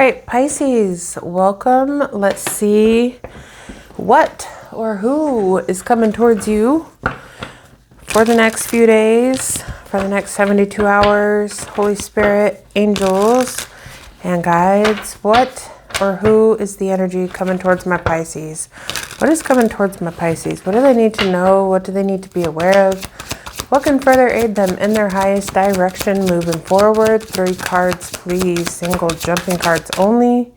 right, Pisces, welcome. Let's see what or who is coming towards you for the next few days, for the next 72 hours. Holy Spirit, angels, and guides. What or who is the energy coming towards my Pisces? What is coming towards my Pisces? What do they need to know? What do they need to be aware of? What can further aid them in their highest direction moving forward? 3 cards, please. Single jumping cards only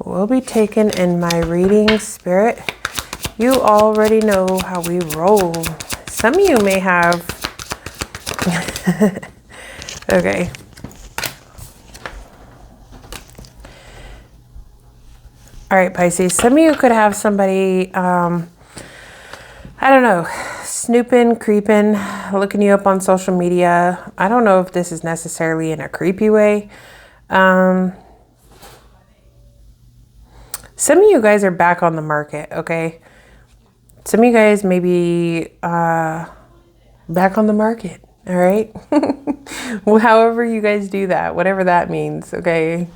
will be taken in my reading, Spirit. You already know how we roll. Some of you may have... okay. All right, Pisces. Some of you could have somebody, I don't know, snooping, creeping, looking you up on social media. I don't know if this is necessarily in a creepy way. Some of you guys are back on the market, okay? Some of you guys may be back on the market, all right? Well, however you guys do that, whatever that means, okay?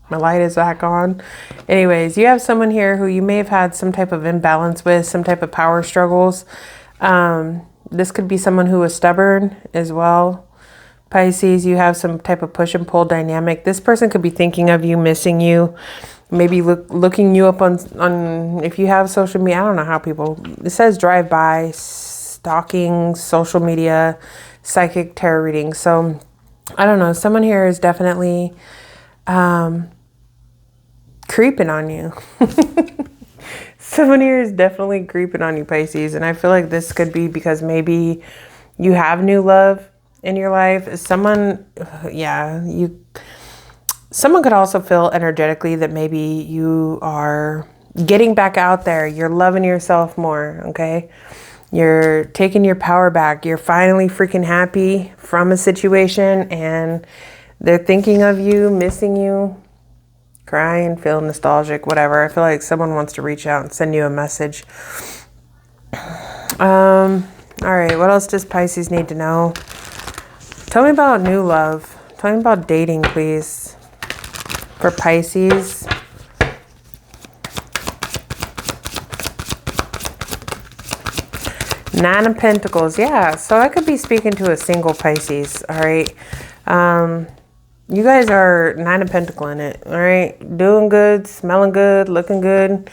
My light is back on. Anyways, you have someone here who you may have had some type of imbalance with, some type of power struggles. This could be someone who was stubborn as well. Pisces, you have some type of push and pull dynamic. This person could be thinking of you, missing you, maybe looking you up on if you have social media. I don't know how people, it says drive by, stalking, social media, psychic tarot reading. So I don't know. Someone here is definitely creeping on you. Someone here is definitely creeping on you, Pisces. And I feel like this could be because maybe you have new love in your life. Someone, someone could also feel energetically that maybe you are getting back out there. You're loving yourself more, okay? You're taking your power back. You're finally freaking happy from a situation and they're thinking of you, missing you, crying, feeling nostalgic, whatever. I feel like someone wants to reach out and send you a message. All right, what else does Pisces need to know? Tell me about new love. Tell me about dating, please, for Pisces. Nine of Pentacles. Yeah, so I could be speaking to a single Pisces, all right? You guys are 9 of Pentacles in it, all right? Doing good, smelling good, looking good,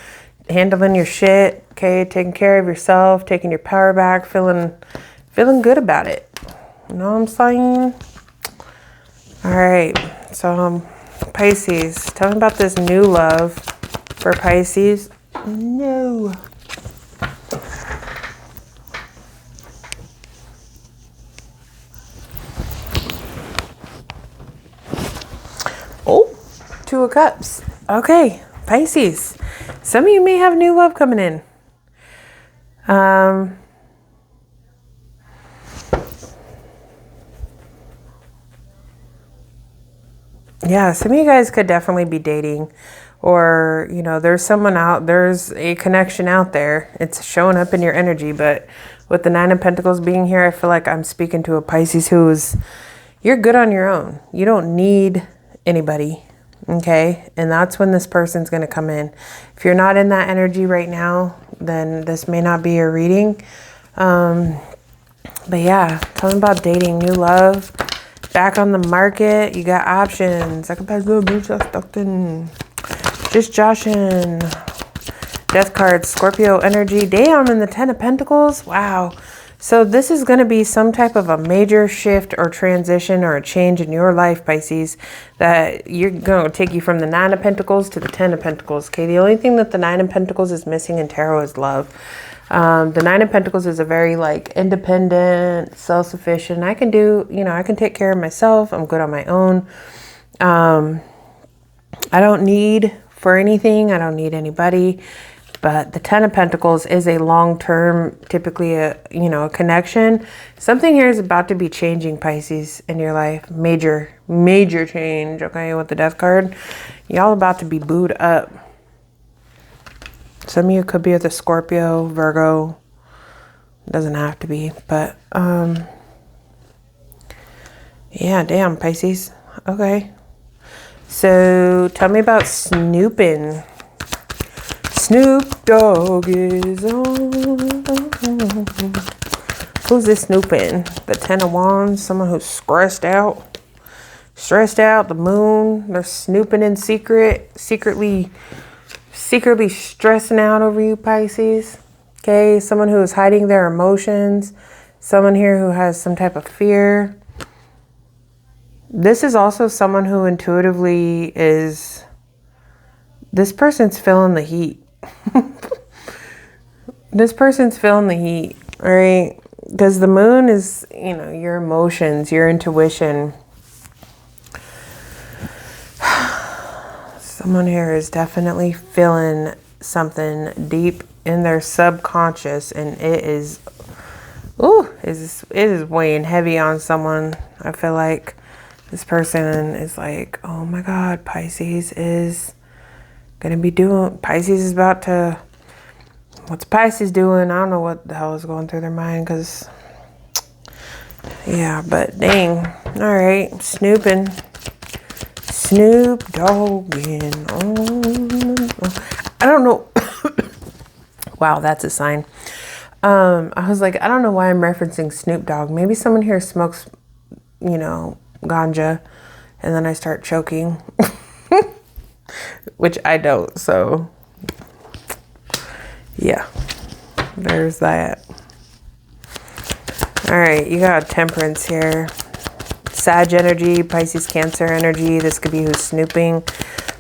handling your shit, okay? Taking care of yourself, taking your power back, feeling good about it. You know what I'm saying? All right, so Pisces, tell me about this new love for Pisces. No. Oh, 2 of Cups. Okay, Pisces. Some of you may have new love coming in. Yeah, some of you guys could definitely be dating, or, you know, there's a connection out there. It's showing up in your energy, but with the 9 of Pentacles being here, I feel like I'm speaking to a Pisces you're good on your own. You don't need anybody, okay? And that's when this person's going to come in. If you're not in that energy right now, then this may not be your reading. But yeah, tell me about dating, new love, back on the market. You got options. Just joshing. Death card, Scorpio energy. Damn, and the 10 of Pentacles. Wow. So this is going to be some type of a major shift or transition or a change in your life, Pisces, that you're going to take you from the 9 of Pentacles to the 10 of Pentacles. Okay, the only thing that the 9 of Pentacles is missing in tarot is love. The 9 of Pentacles is a very independent, self-sufficient. I can take care of myself. I'm good on my own. I don't need for anything. I don't need anybody. But the 10 of Pentacles is a long-term, typically a connection. Something here is about to be changing, Pisces, in your life. Major change, okay, with the Death card. Y'all about to be booed up. Some of you could be with a Scorpio, Virgo. Doesn't have to be, but yeah, damn, Pisces. Okay. So tell me about snooping. Snoop Dogg is on. Who's this snooping? The Ten of Wands, someone who's stressed out. Stressed out, the moon. They're snooping in secret, secretly stressing out over you, Pisces. Okay, someone who is hiding their emotions. Someone here who has some type of fear. This is also someone who intuitively is... This person's feeling the heat. This person's feeling the heat, all right? Because the moon is, you know, your emotions, your intuition. Someone here is definitely feeling something deep in their subconscious, and it is, it is weighing heavy on someone. I feel like this person is like, oh my God, Pisces is gonna be doing, Pisces is about to, what's Pisces doing? I don't know what the hell is going through their mind, because, yeah, but dang. All right, snooping. Snoop Dogging. I don't know. Wow, that's a sign. I was like, I don't know why I'm referencing Snoop Dogg. Maybe someone here smokes, you know, ganja, and then I start choking. Which I don't, so yeah, there's that. All right, you got Temperance here. Sag energy, Pisces, Cancer energy. This could be who's snooping,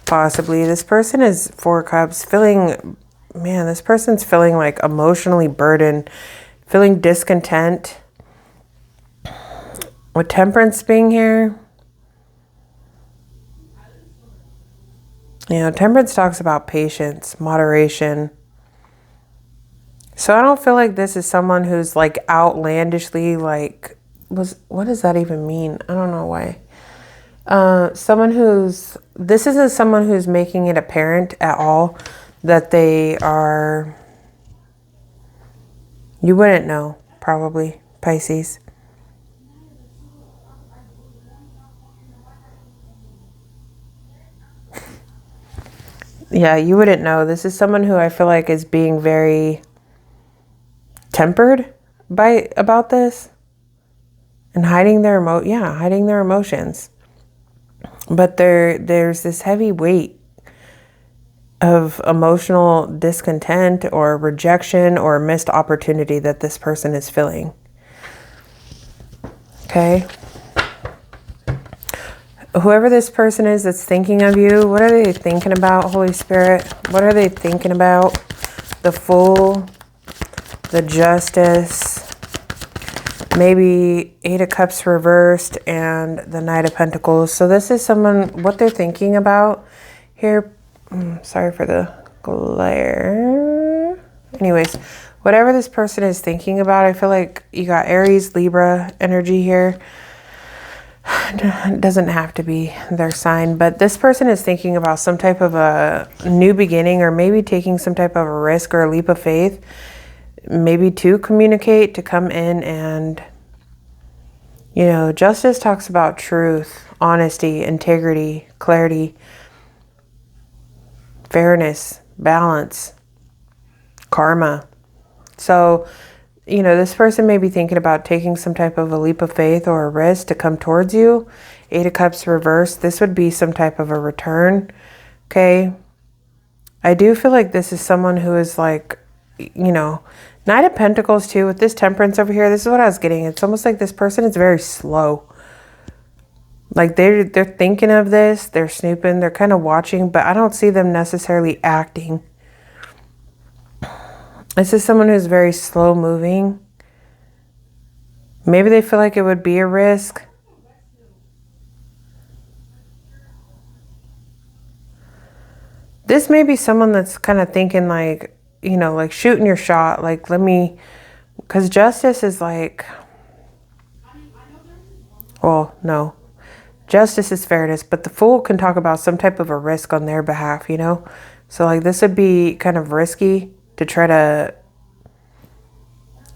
possibly. This person is Four Cups, feeling, man, this person's feeling like emotionally burdened, feeling discontent. With Temperance being here, you know, Temperance talks about patience, moderation. So I don't feel like this is someone who's like outlandishly like, what does that even mean? I don't know why. This isn't someone who's making it apparent at all that they are, you wouldn't know, probably, Pisces. Yeah, you wouldn't know. This is someone who I feel like is being very tempered about this and hiding their emotions. But there's this heavy weight of emotional discontent or rejection or missed opportunity that this person is feeling. Okay? Whoever this person is that's thinking of you, what are they thinking about, Holy Spirit? What are they thinking about? The Fool, the Justice, maybe Eight of Cups reversed, and the Knight of Pentacles. So this is someone, what they're thinking about here. Sorry for the glare. Anyways, whatever this person is thinking about, I feel like you got Aries, Libra energy here. It doesn't have to be their sign, but this person is thinking about some type of a new beginning, or maybe taking some type of a risk or a leap of faith, maybe to communicate, to come in and, you know, Justice talks about truth, honesty, integrity, clarity, fairness, balance, karma. So, you know, this person may be thinking about taking some type of a leap of faith or a risk to come towards you. Eight of Cups reversed. This would be some type of a return. Okay. I do feel like this is someone who is like, you know, Knight of Pentacles too, with this Temperance over here. This is what I was getting. It's almost like this person is very slow. Like they're thinking of this, they're snooping, they're kind of watching, but I don't see them necessarily acting. This is someone who's very slow moving. Maybe they feel like it would be a risk. This may be someone that's kind of thinking like, you know, like shooting your shot. Like, because Justice is like, well, no. Justice is fairness, but the Fool can talk about some type of a risk on their behalf, you know? So like this would be kind of risky to try to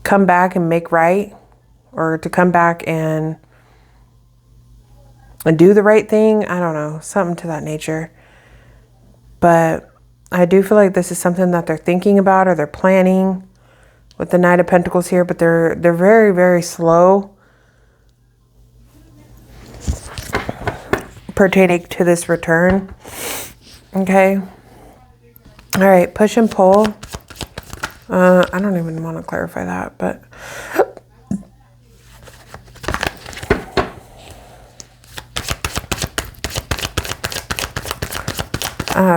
come back and make right, or to come back and do the right thing. I don't know, something to that nature. But I do feel like this is something that they're thinking about or they're planning with the Knight of Pentacles here, but they're very, very slow pertaining to this return. Okay. All right, push and pull. I don't even want to clarify that, but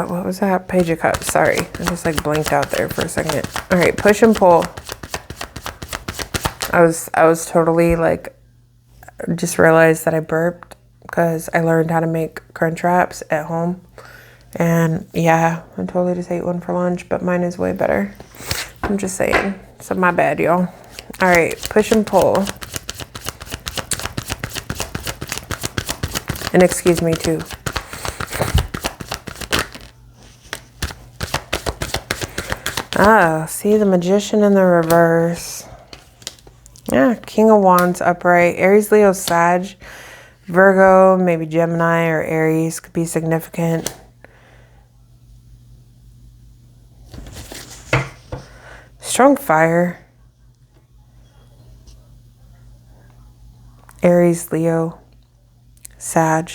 what was that? Page of Cups. Sorry, I just like blinked out there for a second. All right, push and pull. I was totally like, just realized that I burped because I learned how to make crunch wraps at home. And yeah, I totally just ate one for lunch, but mine is way better. I'm just saying. So my bad, y'all. All right, push and pull. And excuse me too. Ah, see the Magician in the reverse. Yeah, King of Wands upright. Aries, Leo, Sag, Virgo, maybe Gemini or Aries could be significant. Strong fire. Aries, Leo, Sag,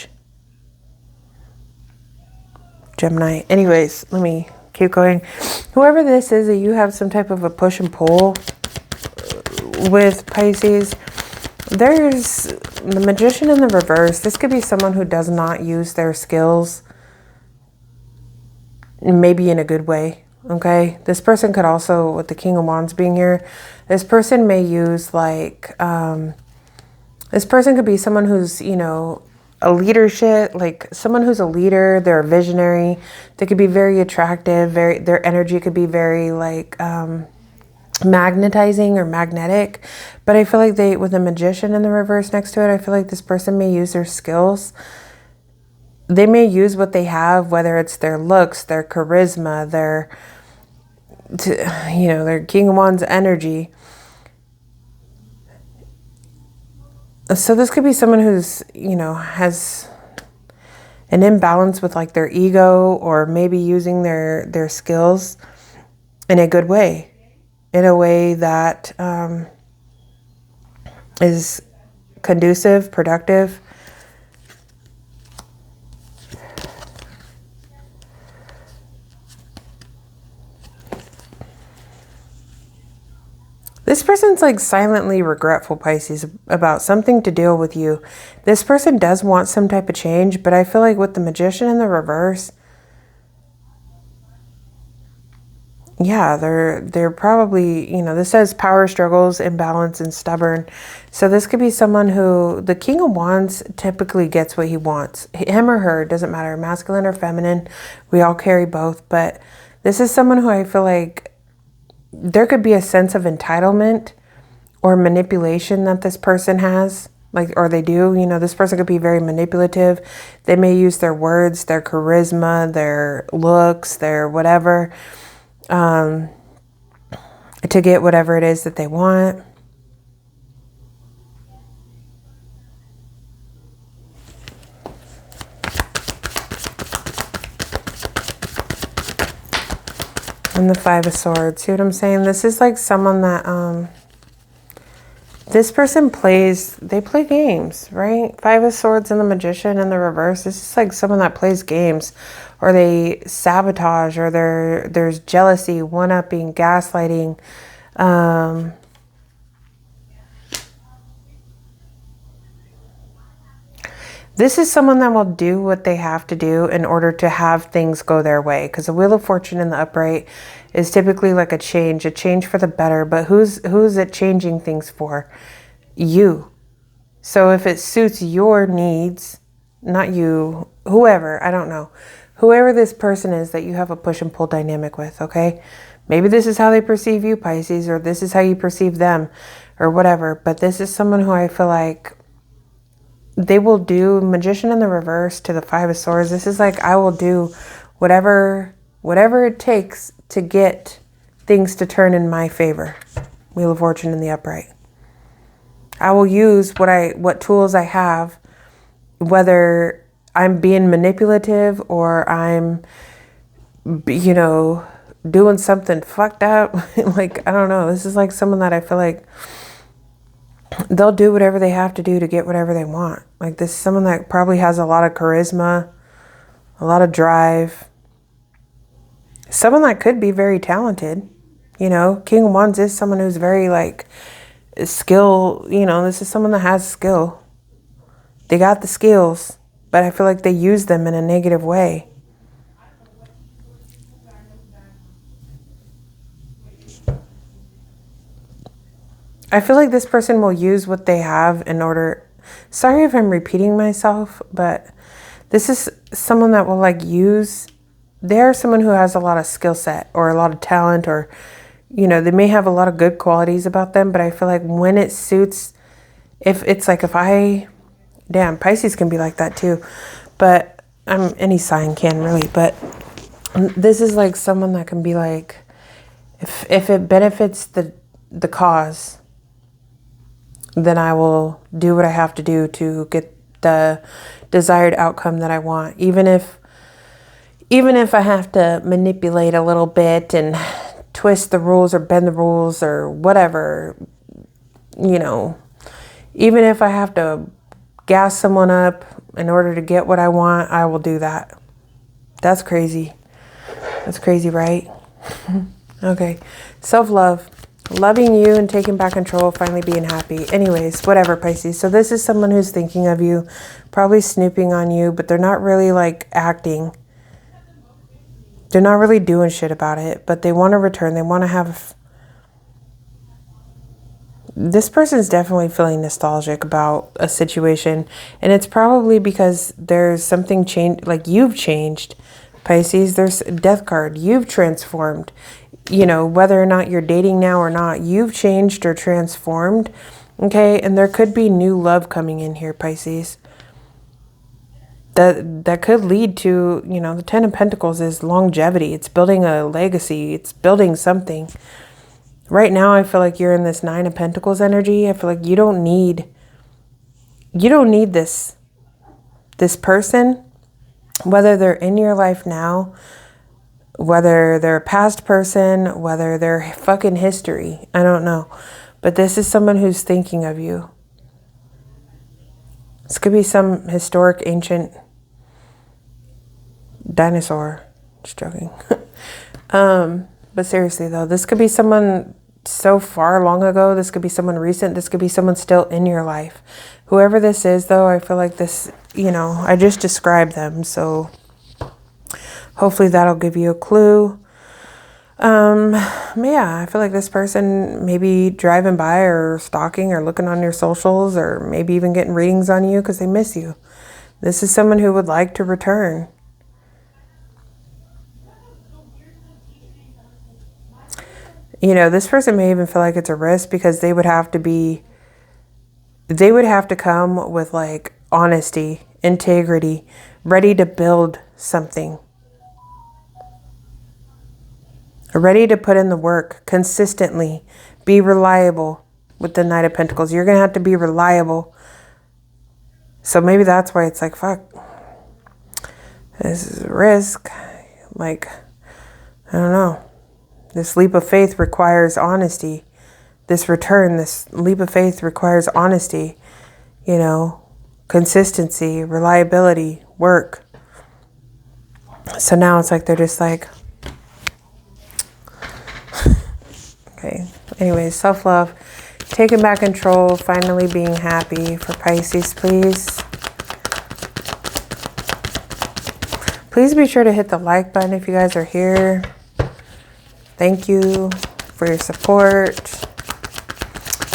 Gemini. Anyways, let me keep going. Whoever this is, that you have some type of a push and pull with Pisces. There's the Magician in the reverse. This could be someone who does not use their skills, maybe in a good way. Okay, this person could also, with the King of Wands being here, this person may use like, this person could be someone who's, you know, a leadership, like someone who's a leader, they're a visionary, they could be very attractive, their energy could be very like, magnetizing or magnetic. But I feel like with the Magician in the reverse next to it, I feel like this person may use their skills. They may use what they have, whether it's their looks, their charisma, their King of Wands energy. So this could be someone who's, you know, has an imbalance with like their ego, or maybe using their skills in a good way, in a way that is conducive, productive. This person's like silently regretful, Pisces, about something to deal with you. This person does want some type of change, but I feel like with the Magician in the reverse, yeah, they're probably, you know, this says power struggles, imbalance, and stubborn. So this could be someone who, the King of Wands typically gets what he wants. Him or her, doesn't matter, masculine or feminine. We all carry both. But this is someone who I feel like there could be a sense of entitlement or manipulation that this person has, like, or they do, you know, this person could be very manipulative. They may use their words, their charisma, their looks, their whatever, to get whatever it is that they want. And the Five of Swords. See what I'm saying? This is like someone that, this person they play games, right? Five of Swords and the Magician in the reverse. This is like someone that plays games, or they sabotage, or there's jealousy, one-upping, gaslighting. This is someone that will do what they have to do in order to have things go their way. Because the Wheel of Fortune in the upright is typically like a change for the better. But who's it changing things for? You. So if it suits your needs, not you, whoever, I don't know. Whoever this person is that you have a push and pull dynamic with, okay? Maybe this is how they perceive you, Pisces, or this is how you perceive them, or whatever. But this is someone who I feel like they will do Magician in the reverse to the Five of Swords. This is like, I will do whatever it takes to get things to turn in my favor. Wheel of Fortune in the upright. I will use what tools I have whether I'm being manipulative or I'm, you know, doing something fucked up. Like, I don't know. This is like someone that I feel like they'll do whatever they have to do to get whatever they want. Like, this is someone that probably has a lot of charisma, a lot of drive. Someone that could be very talented. You know, King of Wands is someone who's very, like, skill. You know, this is someone that has skill. They got the skills, but I feel like they use them in a negative way. I feel like this person will use what they have in order... Sorry if I'm repeating myself, but this is someone that will, like, use... They're someone who has a lot of skill set or a lot of talent, or, you know, they may have a lot of good qualities about them, but I feel like when it suits, if I, damn, Pisces can be like that too, but any sign can really, but this is like someone that can be like, if it benefits the cause, then I will do what I have to do to get the desired outcome that I want, even if I have to manipulate a little bit and twist the rules or bend the rules or whatever, you know, even if I have to gas someone up in order to get what I want, I will do that. That's crazy. That's crazy, right? Okay. Self-love. Loving you and taking back control, finally being happy. Anyways, whatever, Pisces. So this is someone who's thinking of you, probably snooping on you, but they're not really, like, acting. They're not really doing shit about it, but they want to return. They want to have... This person's definitely feeling nostalgic about a situation, and it's probably because there's something changed, like you've changed, Pisces. There's a death card. You've transformed. You know, whether or not you're dating now or not, you've changed or transformed, okay? And there could be new love coming in here, Pisces. That could lead to, you know, the Ten of Pentacles is longevity. It's building a legacy. It's building something. Right now, I feel like you're in this Nine of Pentacles energy. I feel like you don't need this person, whether they're in your life now, whether they're a past person, whether they're fucking history. I don't know. But this is someone who's thinking of you. This could be some historic, ancient dinosaur. Just joking. But seriously, though, this could be someone so far long ago. This could be someone recent. This could be someone still in your life. Whoever this is, though, I feel like this, you know, I just described them. So hopefully that'll give you a clue. Yeah, I feel like this person may be driving by or stalking or looking on your socials or maybe even getting readings on you because they miss you. This is someone who would like to return. You know, this person may even feel like it's a risk because they would have to come with, like, honesty, integrity, ready to build something. Ready to put in the work consistently. Be reliable with the Knight of Pentacles. You're going to have to be reliable. So maybe that's why it's like, fuck. This is a risk. Like, I don't know. This leap of faith requires honesty. This return, this leap of faith requires honesty. You know, consistency, reliability, work. So now it's like they're just like... Okay. Anyways, self-love. Taking back control. Finally being happy for Pisces, please. Please be sure to hit the like button if you guys are here. Thank you for your support.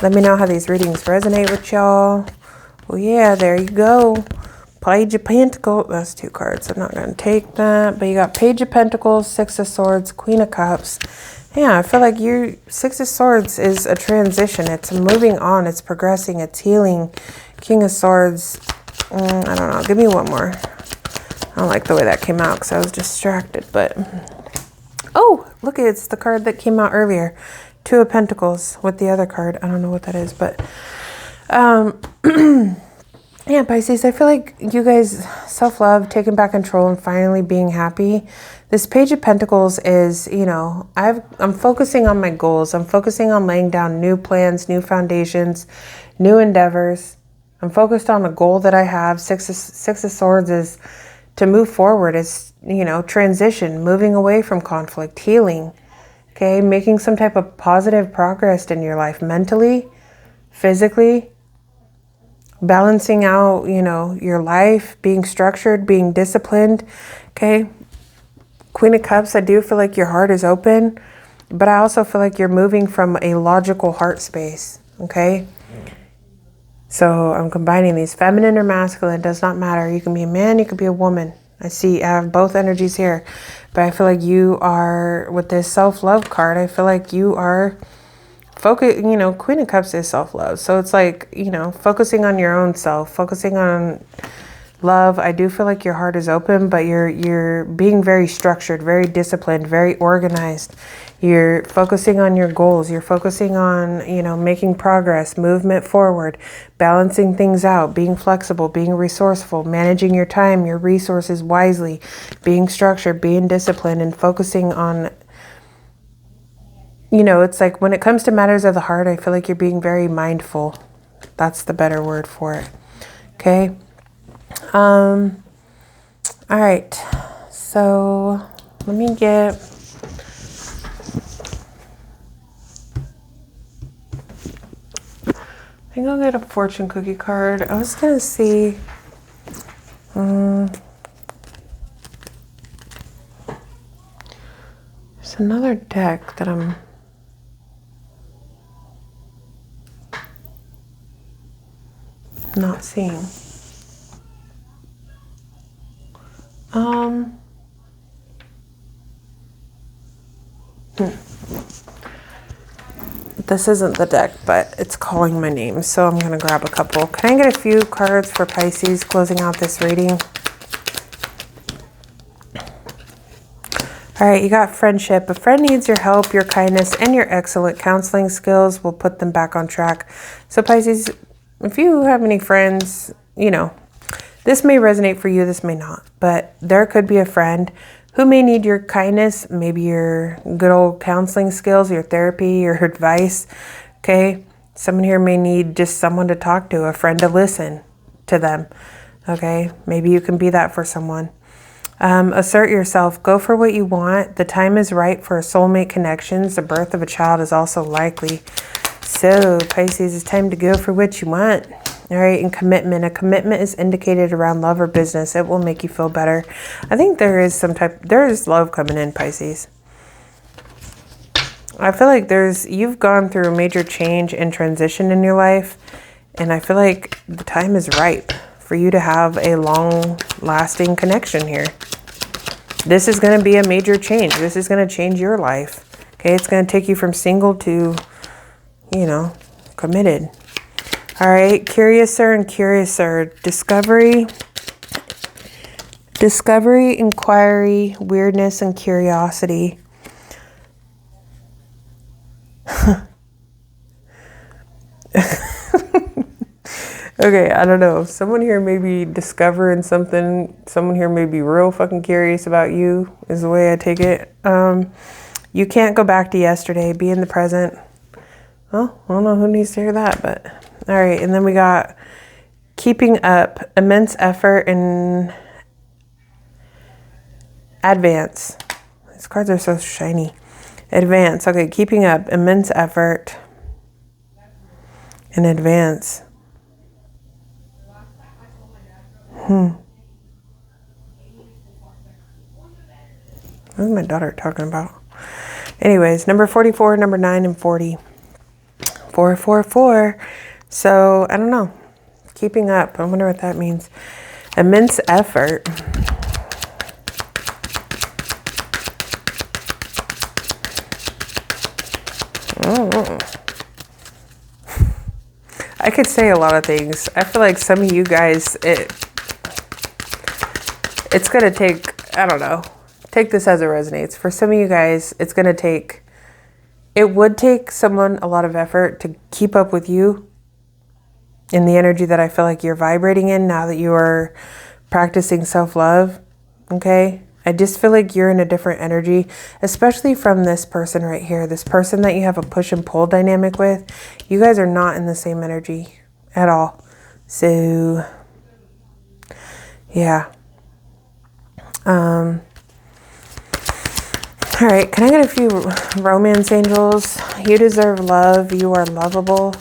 Let me know how these readings resonate with y'all. Well, yeah, there you go. Page of Pentacles. That's 2 cards. I'm not going to take that. But you got Page of Pentacles, 6 of Swords, Queen of Cups. Yeah, I feel like 6 of Swords is a transition. It's moving on. It's progressing. It's healing. King of Swords. I don't know. Give me one more. I don't like the way that came out because I was distracted. But... Oh, look, it's the card that came out earlier. 2 of Pentacles with the other card. I don't know what that is, but Yeah, Pisces, I feel like you guys, self-love, taking back control and finally being happy. This Page of Pentacles is, you know, I'm focusing on my goals. I'm focusing on laying down new plans, new foundations, new endeavors. I'm focused on a goal that I have. Six of Swords is to move forward. It's, you know, transition, moving away from conflict, healing, okay? Making some type of positive progress in your life, mentally, physically, balancing out, you know, your life, being structured, being disciplined, okay? Queen of Cups, I do feel like your heart is open, but I also feel like you're moving from a logical heart space, okay? So I'm combining these, feminine or masculine, does not matter. You can be a man, you could be a woman. I have both energies here, but I feel like you are, with this self-love card, I feel like you are focus, you know, Queen of Cups is self-love. So it's like, you know, focusing on your own self, focusing on love. I do feel like your heart is open, but you're being very structured, very disciplined, very organized. You're focusing on your goals. You're focusing on, you know, making progress, movement forward, balancing things out, being flexible, being resourceful, managing your time, your resources wisely, being structured, being disciplined, and focusing on, you know, it's like when it comes to matters of the heart, I feel like you're being very mindful. That's the better word for it. Okay. All right. So let me get, I think I'll get a fortune cookie card. I was going to see, there's another deck that I'm not seeing. This isn't the deck, but it's calling my name, so I'm going to grab a couple. Can I get a few cards for Pisces closing out this reading? All right, you got friendship. A friend needs your help, your kindness, and your excellent counseling skills will put them back on track. So Pisces, if you have any friends, you know, this may resonate for you, this may not, but there could be a friend who may need your kindness, maybe your good old counseling skills, your therapy, your advice, okay? Someone here may need just someone to talk to, a friend to listen to them, okay? Maybe you can be that for someone. Assert yourself, go for what you want. The time is right for soulmate connections. The birth of a child is also likely. So Pisces, it's time to go for what you want. All right, and commitment. A commitment is indicated around love or business. It will make you feel better. I think there is love coming in, Pisces. I feel like you've gone through a major change and transition in your life, and I feel like the time is ripe for you to have a long-lasting connection here. This is going to be a major change. This is going to change your life. Okay, it's going to take you from single to, you know, committed. All right, curiouser and curiouser. Discovery, inquiry, weirdness, and curiosity. Okay, I don't know. Someone here may be discovering something. Someone here may be real fucking curious about you, is the way I take it. You can't go back to yesterday. Be in the present. Well, I don't know who needs to hear that, but... All right, and then we got keeping up, immense effort, and advance. These cards are so shiny. Advance. Okay, keeping up, immense effort, and advance. What is my daughter talking about? Anyways, number 44, number 9, and 40. 444. So, I don't know. Keeping up. I wonder what that means. Immense effort. I could say a lot of things. I feel like some of you guys, it's going to take, I don't know. Take this as it resonates. For some of you guys, it's going to take, it would take someone a lot of effort to keep up with you. in the energy that I feel like you're vibrating in now that you are practicing self-love, okay? I just feel like you're in a different energy, especially from this person right here. This person that you have a push and pull dynamic with, you guys are not in the same energy at all. So, yeah. All right, can I get a few romance angels? You deserve love. You are lovable.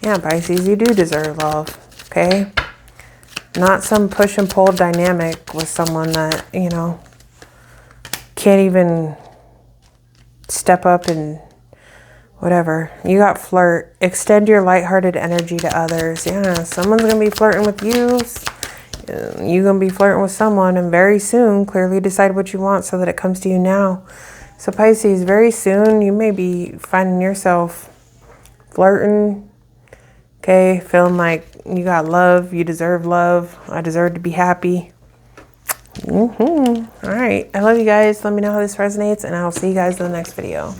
Yeah, Pisces, you do deserve love, okay? Not some push and pull dynamic with someone that, you know, can't even step up and whatever. You got flirt. Extend your lighthearted energy to others. Yeah, someone's going to be flirting with you. You're going to be flirting with someone, and very soon, clearly decide what you want so that it comes to you now. So Pisces, very soon, you may be finding yourself flirting, okay, feeling like you got love, you deserve love, I deserve to be happy. All right, I love you guys. Let me know how this resonates, and I'll see you guys in the next video.